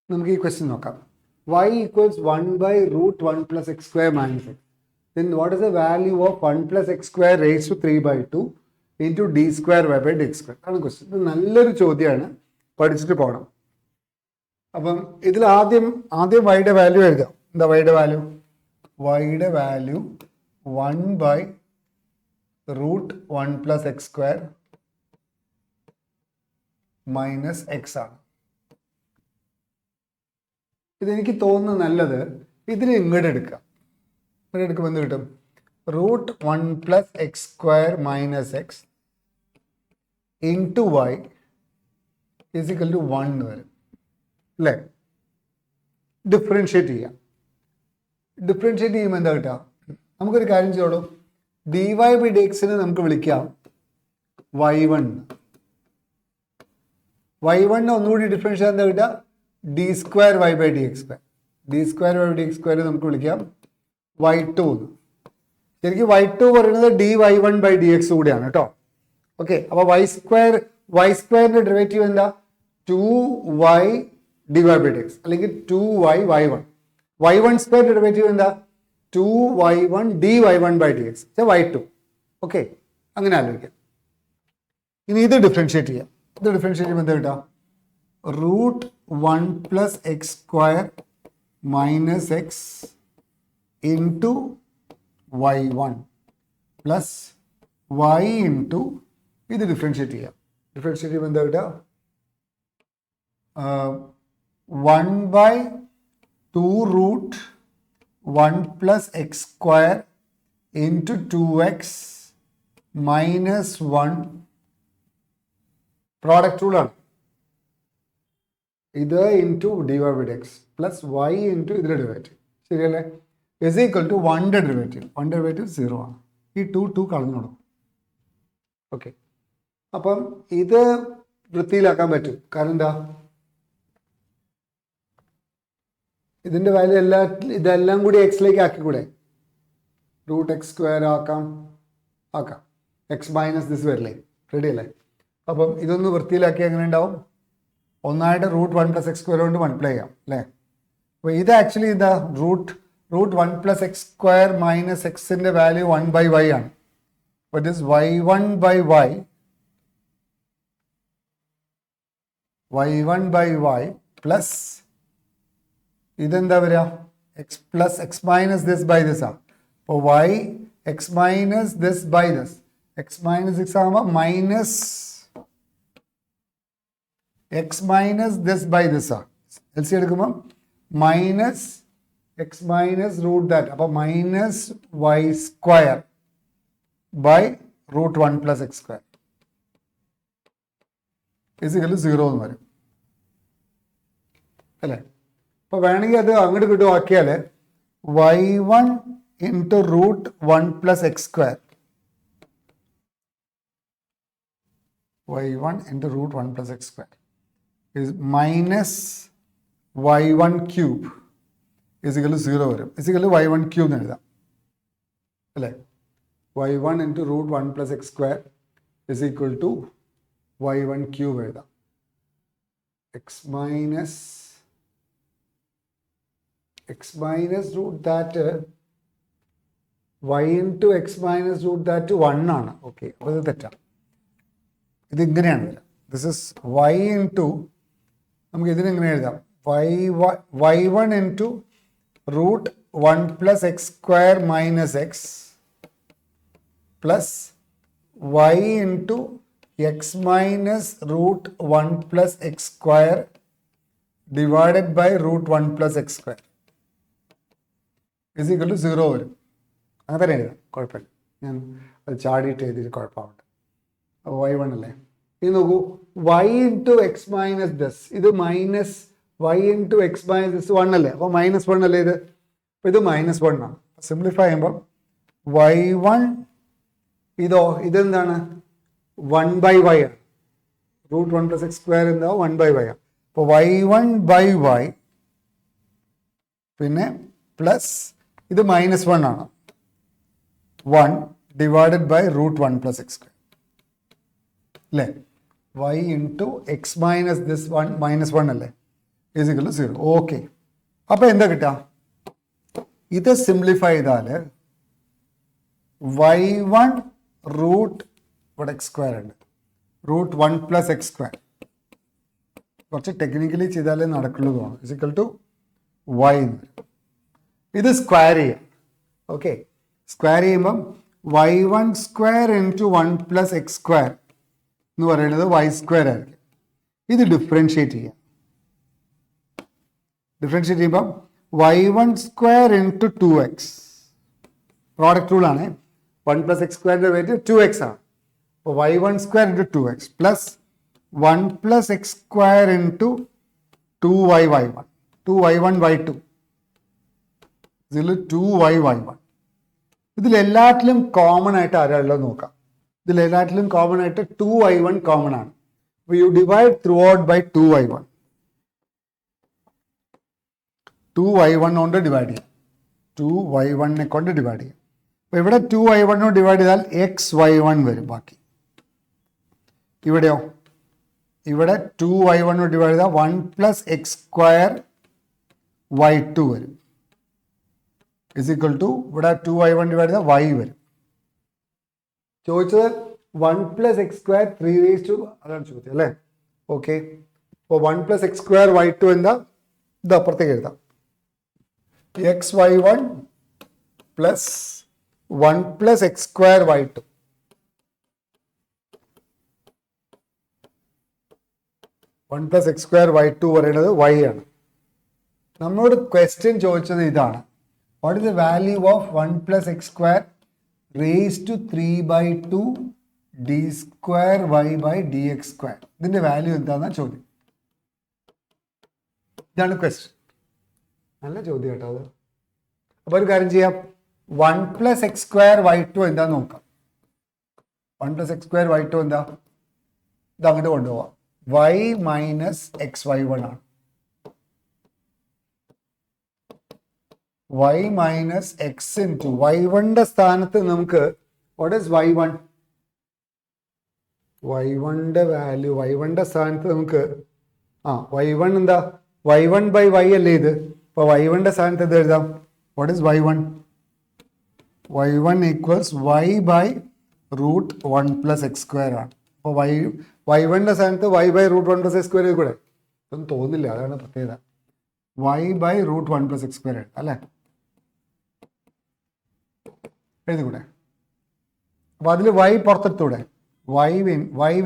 നമുക്ക് ഈ ക്വസ്റ്റ്യൻ നോക്കാം. y equals 1 by root 1 plus x square minus x. Then what is the value of 1 plus x square raised to 3 by 2 into d square y by dx square? ആണ് question. ഇത് നല്ലൊരു ചോദ്യമാണ്, പഠിച്ചിട്ട് പോകണം. അപ്പം ഇതിൽ ആദ്യം വൈയുടെ വാല്യൂ എഴുതാം. എന്താ വൈയുടെ വാല്യൂ? വൈയുടെ value 1 by root 1 plus x square minus x ആണ്. ഇതെനിക്ക് തോന്നുന്നത് നല്ലത് ഇതിന് ഇങ്ങോട്ട് എടുക്കാം. ഇങ്ങോട്ട് എടുക്കുമ്പോൾ എന്ത് കിട്ടും? Root 1 plus x square minus x into y is equal to 1 എന്ന് വരും അല്ലേ? ഡിഫറൻഷ്യേറ്റ് ചെയ്യാം. ഡിഫറൻഷ്യേറ്റ് ചെയ്യുമ്പോൾ എന്താ കിട്ടുക? നമുക്കൊരു കാര്യം ചെയ്തോളൂ. ഡി വൈ ബൈ ഡി എക്സിനെ നമുക്ക് വിളിക്കാം y1. y1 ഒന്നുകൂടി ഡിഫറൻഷ്യേറ്റ് എന്താ കിട്ടുക? D square y by D x square. D square y by D x square നമുക്ക് വിളിക്കാം y2 എന്ന്. ശരിക്കും y2 പറയുന്നത് d y one by D x കൂടിയാണ് കേട്ടോ. ഓക്കെ, അപ്പോൾ വൈ സ്ക്വയറിന്റെ ഡെറിവേറ്റീവ് എന്താ? 2y d y by D x അല്ലെങ്കിൽ 2y y1. y1 square derivative എന്താ? 2y1 d y one by D X y2. Okay, അങ്ങനെ ആലോചിക്കാം. ഇനി ഇത് ഡിഫറൻഷ്യേറ്റ് ചെയ്യാം. ഇത് ഡിഫറൻഷ്യേറ്റ് ചെയ്യുമ്പോൾ എന്താ കിട്ടാം? Root 1 plus x square minus x into y1 plus y into ഇത് ഡിഫറൻഷ്യേറ്റ് ചെയ്യാം. ഡിഫറൻഷ്യേറ്റ് ചെയ്യുമ്പോൾ എന്താ കിട്ടുക? 1 by 2 root 1 plus x square into 2x minus 1 product റൂളാണ്. ഇത് into d y by D x plus y into ഇതിൻ്റെ derivative, ശരിയല്ലേ? Is equal to 1ന്റെ ഡെറിവേറ്റീവ്. 1 ഡെറിവേറ്റീവ് 0 ആണ്. ഈ 2 കളഞ്ഞോളും. ഓക്കെ, അപ്പം ഇത് വൃത്തിയിലാക്കാൻ പറ്റും. കാരണം എന്താ? ഇതിൻ്റെ വാല്യൂ ഇതെല്ലാം കൂടി എക്സിലേക്ക് ആക്കിക്കൂടെ? റൂട്ട് എക്സ് സ്ക്വയർ ആക്കാം. എക്സ് മൈനസ് ദിസ് വരില്ലേ? റെഡി അല്ലേ? അപ്പം ഇതൊന്ന് വൃത്തിയിലാക്കി എങ്ങനെ ഉണ്ടാവും? ഒന്നായിട്ട് റൂട്ട് 1 പ്ലസ് എക്സ് സ്ക്വയർ കൊണ്ട് മൾട്ടിപ്ലൈ ചെയ്യാം അല്ലേ? അപ്പോൾ ഇത് ആക്ച്വലി ഇതാ root 1 plus x square minus എക്സിൻ്റെ വാല്യൂ 1 ബൈ വൈ ആണ്. അപ്പോൾ it is y1 by y plus ഇതെന്താ വരിക? X plus x minus this by this ആണ്. അപ്പോൾ y x minus this by this. X minus six ആകുമ്പോൾ minus x minus this by this ആണ്. L C എടുക്കുമ്പോൾ minus x minus root that. അപ്പോൾ minus y square by root 1 plus x square physically 0 എന്ന് വരും അല്ലേ? അപ്പോൾ വേണമെങ്കിൽ അത് അങ്ങോട്ട് കിട്ടും ആക്കിയാൽ y1 into root 1 plus x square y1 into root 1 plus x square is minus y1 cube is equal to 0 വരും. is equal to y1 cube എന്ന് എഴുതാം അല്ലേ? y1 into root 1 plus x square is equal to y1 cube എഴുതാം. x minus root that y into x minus root that 1 ആണ്. Okay, അപ്പോൾ ഇത് തെറ്റാണ്. ഇത് ഇങ്ങനെയാണ് വരിക. ദിസ് ഇസ് y into, നമുക്ക് ഇതിനെങ്ങനെ എഴുതാം? y1 into root 1 plus x square minus x plus y into x minus root 1 plus x square divided by root 1 plus x square is equal to 0 വരും. അങ്ങനെ തന്നെ എഴുതാം, കുഴപ്പമില്ല. ഞാൻ അത് ചാടിയിട്ട് എഴുതിയിട്ട് കുഴപ്പമുണ്ട്. y1 അല്ലേ? ഇത് നോക്കൂ, y into x minus this, ഇത് minus y into x minus this 1 അല്ലേ? അപ്പോൾ -1 അല്ലേ ഇത്? അപ്പോൾ ഇത് -1 ആണ്. സിംപ്ലിഫൈ ചെയ്യുമ്പോൾ y1 ഇതെന്താണ്? 1 ബൈ വൈ ആണ്. റൂട്ട് 1 പ്ലസ് എക്സ് സ്ക്വയർ എന്താ? 1 ബൈ വൈ ആണ്. അപ്പോൾ y1 ബൈ വൈ പിന്നെ പ്ലസ് ഇത് -1 ആണ്. 1 divided by root 1 plus x square അല്ലേ? y into x minus this 1 -1 അല്ലേ? Is equal to 0. ഓക്കെ, അപ്പോൾ എന്താ കിട്ടുക? ഇത് സിംപ്ലിഫൈ ചെയ്താൽ y1 റൂട്ട് ഇവിടെ എക്സ് സ്ക്വയർ ഉണ്ട്, റൂട്ട് 1 പ്ലസ് എക്സ് സ്ക്വയർ, കുറച്ച് ടെക്നിക്കലി ചെയ്താലേ നടക്കുള്ളൂ തോന്നുന്നു, ഇസ് ഈക്വൽ ടു y എന്ന് വരും. ഇത് സ്ക്വയർ ചെയ്യാം. ഓക്കെ, സ്ക്വയർ ചെയ്യുമ്പം y1 square into 1 plus x square എന്ന് പറയുന്നത് y സ്ക്വയർ ആയിരിക്കും. ഇത് ഡിഫറൻഷ്യേറ്റ് ചെയ്യാം. ഡിഫറൻഷ്യേറ്റ് ചെയ്യുമ്പം y1 square into 2x, product റൂളാണ്. 1 പ്ലസ് എക്സ് സ്ക്വയറിൻ്റെ വെയിറ്റ് 2x ആണ്. അപ്പോൾ y1 square into 2x plus 1 plus x square into 2y1, 2y1 y2, ഇതിൽ 2y1. ഇതിലെല്ലാറ്റിലും കോമൺ ആയിട്ട് ആരാളുള്ളത് നോക്കാം. ഇതിലെല്ലാറ്റിലും കോമൺ ആയിട്ട് 2y1 കോമൺ ആണ്. അപ്പോൾ you divide throughout by 2y1. 2y1 കൊണ്ട് ഡിവൈഡ് ചെയ്യാം, 2y1 കൊണ്ട് ഡിവൈഡ് ചെയ്യാം. അപ്പോൾ ഇവിടെ 2y1 കൊണ്ട് ഡിവൈഡ് ചെയ്താൽ xy1 വരും ബാക്കി. ഇവിടെയോ? ഇവിടെ 2y1 കൊണ്ട് ഡിവൈഡ് ചെയ്താൽ 1 പ്ലസ് എക്സ് സ്ക്വയർ y2 വരും, ഇസ് ഈക്വൽ ടു ഇവിടെ 2y1 ഡിവൈഡ് ചെയ്താൽ y വരും. ചോദിച്ചത് 1 plus x square 3 raise to, അതാണ് ചോദ്യം അല്ലേ? ഓക്കെ, അപ്പോൾ 1 പ്ലസ് എക്സ് സ്ക്വയർ y2 എന്താ? ഇത് അപ്പുറത്തേക്ക് എഴുതാം, xy1 plus 1 plus x square y2. 1 plus x square y2 പറയുന്നത് y ആണ്. നമ്മളോട് ക്വസ്റ്റ്യൻ ചോദിച്ചത് ഇതാണ്, what is the value of 1 plus x square raise to 3/2 D square y by D x square. ഇതിൻ്റെ വാല്യൂ എന്താണെന്നാണ് ചോദ്യം. ഇതാണ് ക്വസ്റ്റ്യൻ. നല്ല ചോദ്യം കേട്ടോ അത്. അപ്പോൾ ഒരു കാര്യം ചെയ്യാം, 1 പ്ലസ് എക്സ് സ്ക്വയർ y2 എന്താന്ന് നോക്കാം. 1 പ്ലസ് എക്സ് സ്ക്വയർ y2 എന്താ? ഇത് അങ്ങോട്ട് കൊണ്ടുപോവാം, y മൈനസ് xy1 ആണ്. y മൈനസ് എക്സ് ഇൻറ്റു y1ൻ്റെ സ്ഥാനത്ത് നമുക്ക് വാട്ട് ഈസ് y1? y1ൻ്റെ വാല്യൂ, y1ൻ്റെ സ്ഥാനത്ത് നമുക്ക് y1 എന്താ? y1 ബൈ y അല്ലേ ഇത്? അപ്പോൾ y1ൻ്റെ സ്ഥാനത്ത് ഇത് എഴുതാം, what is y1? y1 equals y by root 1 plus x square ആണ്. അപ്പോൾ y1ൻ്റെ സ്ഥാനത്ത് y by root 1 plus x square കൂടെ ഒന്നും തോന്നില്ല, അതാണ് പ്രത്യേകത. y by root 1 plus x square അല്ലേ? എഴുതിക്കൂടെ? അപ്പോൾ അതിൽ y പുറത്തെടുത്തൂടെ? y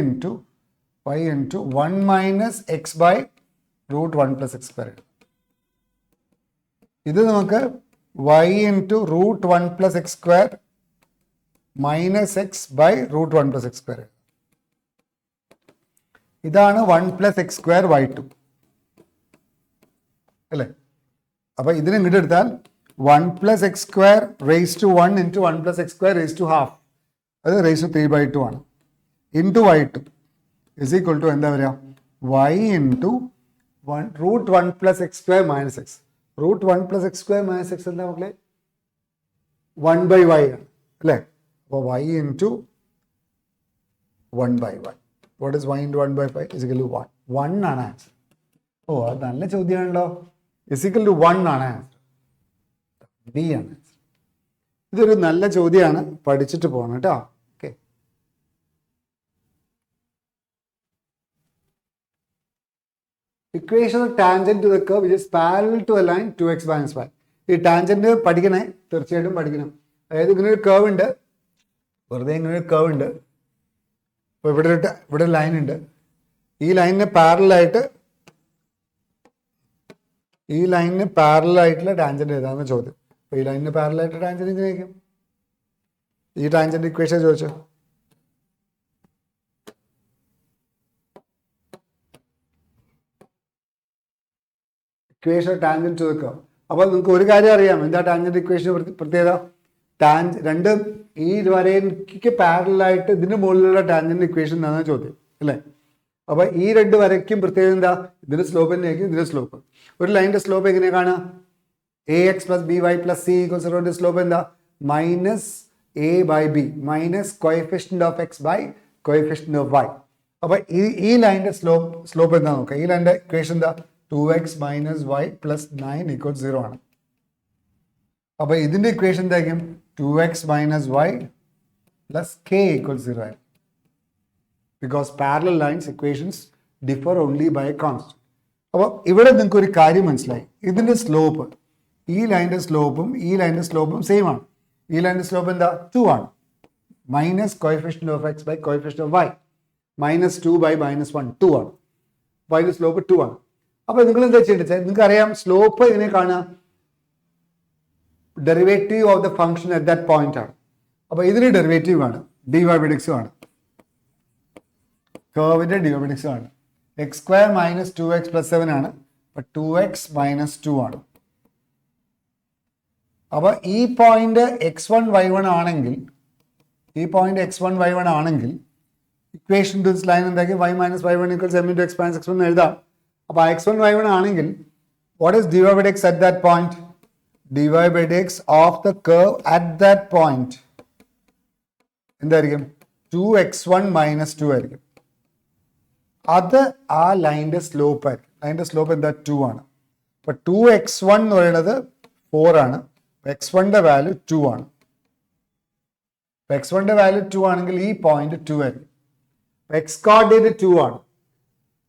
into 1 minus x by root 1 plus x square. ഇത് നമുക്ക് y into root 1 plus x square minus x by root 1 plus x square. ഇതാണ് 1 പ്ലസ് എക്സ് സ്ക്വയർ y2 അല്ലേ? അപ്പോൾ ഇതിന് ഇങ്ങോട്ട് എടുത്താൽ 1 plus x square raise to 1 into 1 plus x square raise to half, അത് raise to 3/2 ആണ്, into y2 is equal to എന്താ വരിക? y into root 1 plus x square minus x. Root 1 plus x square minus x എന്താ മക്കളെ? 1 by y ആണ് അല്ലേ? അപ്പോൾ y into 1 by y. What is y into 1 by 5? Is equal to 1. 1 ആണ് answer. ഓ, അത് നല്ല ചോദ്യമാണല്ലോ. ഇസ് ഈക്വൽ ടു 1 ആണ് answer. B ആണ് ആൻസർ. ഇതൊരു നല്ല ചോദ്യമാണ്, പഠിച്ചിട്ട് പോകണം കേട്ടോ. Okay, equation of tangent to the curve which is parallel to the line 2x minus 5. ഈ ടാൻജന്റ് പഠിക്കണേ, തീർച്ചയായിട്ടും പഠിക്കണം. അതായത് ഇങ്ങനെ ഒരു കർവ് ഉണ്ട്, വെറുതെ ഇങ്ങനെ ഒരു കർവ് ഉണ്ട്. അപ്പോൾ ഇവിടെ ലൈൻ ഉണ്ട്, ഈ ലൈനിന് പാരലായിട്ട് ടാൻജന്റ് ഏതാണെന്ന് ചോദ്യം. അപ്പോൾ ഈ ലൈനിന് പാരലായിട്ട് ടാൻജന്റ് എങ്ങനെയായിരിക്കും? ഈ ടാൻജന്റ് ഇക്വേഷൻ ചോദിച്ചോ. Equation tangent to the curve. അപ്പോൾ നിങ്ങൾക്ക് ഒരു കാര്യം അറിയാം, എന്താ ടാൻജന്റ് ഇക്വേഷൻ പ്രത്യേകത? രണ്ട് ഈ വരയ്ക്ക് പാരലായിട്ട് ഇതിന് മുകളിലുള്ള ടാൻജന്റ് ഇക്വേഷൻ എന്നാണ് ചോദ്യം അല്ലേ? അപ്പോൾ ഈ രണ്ട് വരയ്ക്കും പ്രത്യേകത എന്താ? ഇതിന്റെ സ്ലോപ്പ് തന്നെയായിരിക്കും ഇതിന്റെ സ്ലോപ്പ്. ഒരു ലൈനിന്റെ സ്ലോപ്പ് എങ്ങനെയാണ് കാണുക? ax plus b y plus c equals സീറോന്റെ സ്ലോപ്പ് എന്താ? Minus a by b minus coefficient of x by coefficient of y. അപ്പോൾ ഈ ലൈനിന്റെ സ്ലോപ്പ് എന്താ നോക്കുക? ഈ ലൈനിന്റെ ഇക്വേഷൻ എന്താ? 2x minus y plus 9 equals 0 ആണ്. അപ്പോൾ ഇതിൻ്റെ ഇക്വേഷൻ എന്തായിരിക്കും? 2x minus y plus k equals 0 ആയിരിക്കും. Because parallel lines equations differ only by a constant. അപ്പോൾ ഇവിടെ നിങ്ങൾക്ക് ഒരു കാര്യം മനസ്സിലായി. ഇതിൻ്റെ സ്ലോപ്പ്, ഈ ലൈൻ്റെ സ്ലോപ്പും ഈ ലൈൻ്റെ സ്ലോപ്പും സെയിം ആണ്. ഈ ലൈൻ്റെ സ്ലോപ്പ് എന്താ? 2 ആണ്. Minus coefficient of x by coefficient of y, minus 2 by minus 1 2 ആണ്. അപ്പോൾ അതിൻ്റെ സ്ലോപ്പ് 2 ആണ്. അപ്പോൾ നിങ്ങൾ എന്താ ചെയ്യേണ്ടത്? നിങ്ങൾക്ക് അറിയാം സ്ലോപ്പ് എങ്ങനെ കാണുക? Derivative of the function at that point ആണ്. അപ്പോൾ ഇതിന് ഡെറിവേറ്റീവ് ആണ് dy by dx ആണ്, കർവിൻ്റെ dy by dx ആണ്. X square minus 2x plus 7 ആണ്. അപ്പോൾ 2x മൈനസ് 2 ആണ്. അപ്പോൾ ഈ പോയിന്റ് x1 y1 ആണെങ്കിൽ, ഈ പോയിന്റ് x1 y1 ആണെങ്കിൽ ഇക്വേഷൻ ടു ദിസ് ലൈൻ എന്താക്കി? y minus y1 equals m into x minus x1 എന്ന് എഴുതാം. അപ്പോൾ x1 y1 ആണെങ്കിൽ what is dy by dx at that point? dy by dx of the curve at that point എന്തായിരിക്കും? 2x1 minus 2 ആയിരിക്കും. അത് ആ ലൈൻ്റെ slope ആയിരിക്കും. ലൈൻ്റെ slope എന്താ? 2 ആണ്. അപ്പോൾ 2x1 എന്ന് പറയുന്നത് 4 ആണ്. x1ൻ്റെ വാല്യൂ 2 ആണ്. x1ൻ്റെ വാല്യൂ 2 ആണെങ്കിൽ ഈ പോയിന്റ് 2 ആയിരിക്കും. എക്സ് കോർഡിനേറ്റ് 2 ആണ്.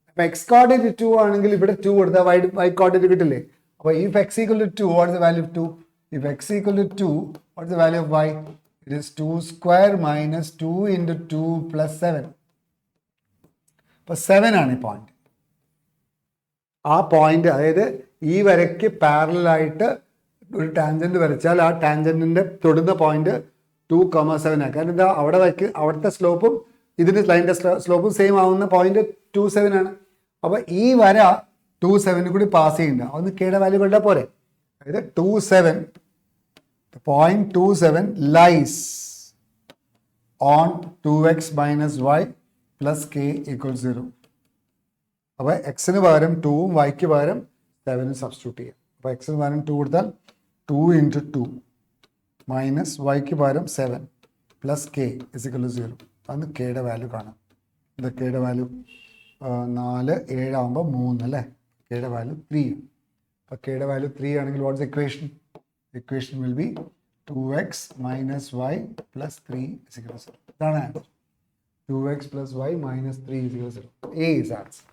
അപ്പോൾ എക്സ് കോർഡിനേറ്റ് 2 ആണെങ്കിൽ ഇവിടെ 2 കൊടുത്താൽ y കോർഡിനേറ്റ് കിട്ടില്ലേ? അപ്പോൾ if x equal to 2, what is the value of 2? If x equal to 2, what is the value of y? It is 2 square minus 2 into 2 plus 7. അപ്പോൾ 7 ആണ് ഈ പോയിന്റ്. ആ പോയിന്റ്, അതായത് ഈ വരയ്ക്ക് പാരലായിട്ട് ഒരു ടാൻജന്റ് വരച്ചാൽ ആ ടാൻജന്റിന്റെ തൊടുന്ന പോയിന്റ് 2,7 ആണ്. കാരണം എന്താ? അവിടുത്തെ സ്ലോപ്പും ഇതിന്റെ ലൈനിന്റെ സ്ലോപ്പും സെയിം ആവുന്ന പോയിന്റ് 2,7 ആണ്. അപ്പോൾ ഈ വര 2,7 കൂടി പാസ് ചെയ്യണ്ട, ഒന്ന് കെയുടെ വാല്യൂ കണ്ടാൽ പോരെ. അതായത് 2,7, point 2,7 lies on 2x minus y plus k equal 0. അപ്പോൾ എക്സിന് പകരം 2ഉം വൈക്ക് പകരം 7 സബ്സ്റ്റിറ്റ്യൂട്ട് ചെയ്യാം. അപ്പോൾ എക്സിന് പകരം 2 കൊടുത്താൽ 2 into 2 മൈനസ് വൈക്ക് പകരം 7 പ്ലസ് k ഇസിക്കൽ 0. അന്ന് കെയുടെ വാല്യൂ കാണാം. ഇത് കെയുടെ വാല്യൂ 4 7 ആകുമ്പോൾ 3 അല്ലേ? കെയുടെ വാല്യൂ 3. അപ്പോൾ കെയുടെ വാല്യൂ 3 ആണെങ്കിൽ what's equation? Equation will be 2x minus y plus 3 is equal 0. ഇതാണ് answer. 2x plus y minus 3 is equal to 0. A is answer.